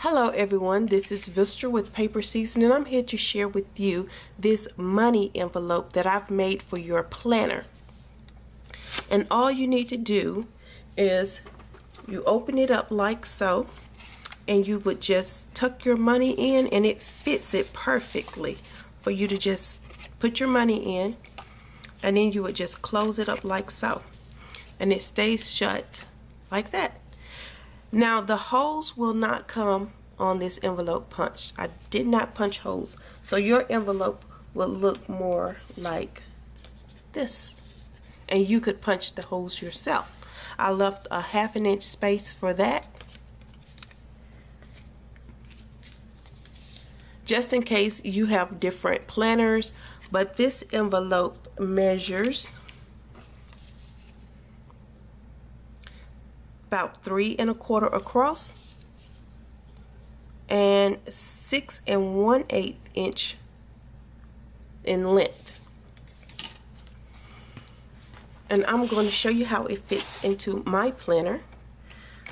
Hello everyone, this is Vistra with Paper Season, and I'm here to share with you this money envelope that I've made for your planner. And all you need to do is you open it up like so, and you would just tuck your money in, and it fits it perfectly for you to just put your money in, and then you would just close it up like so, and it stays shut like that. Now the holes will not come on this envelope punched. I did not punch holes, so your envelope will look more like this, and you could punch the holes yourself. I left a 1/2 inch space for that, just in case you have different planners, but this envelope measures about 3 1/4 across and 6 1/8 inch in length. And I'm going to show you how it fits into my planner.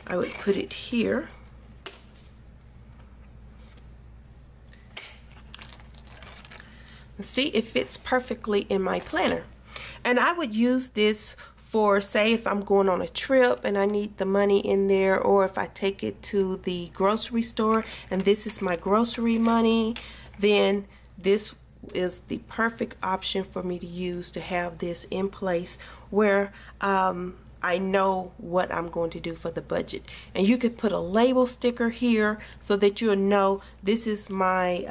I would put it here. And see, it fits perfectly in my planner. And I would use this for, say, if I'm going on a trip and I need the money in there, or if I take it to the grocery store and this is my grocery money, then this is the perfect option for me to use, to have this in place where I know what I'm going to do for the budget. And you could put a label sticker here so that you'll know this is my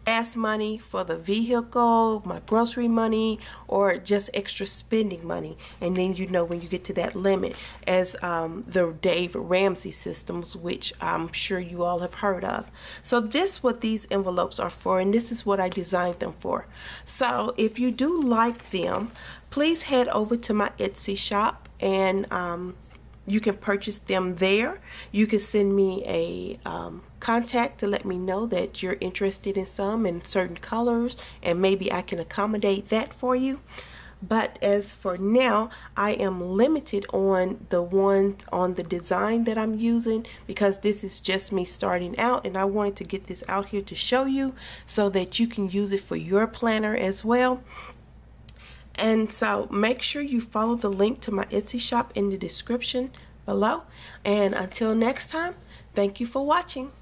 gas money for the vehicle, my grocery money, or just extra spending money. And then you know when you get to that limit, as the Dave Ramsey systems, which I'm sure you all have heard of. So this is what these envelopes are for, and this is what I designed them for. So if you do like them, please head over to my Etsy shop, and you can purchase them there. You can send me a contact to let me know that you're interested in some in certain colors, and maybe I can accommodate that for you. But as for now, I am limited on the one on the design that I'm using, because this is just me starting out, and I wanted to get this out here to show you so that you can use it for your planner as well. And so make sure you follow the link to my Etsy shop in the description below. And until next time, thank you for watching.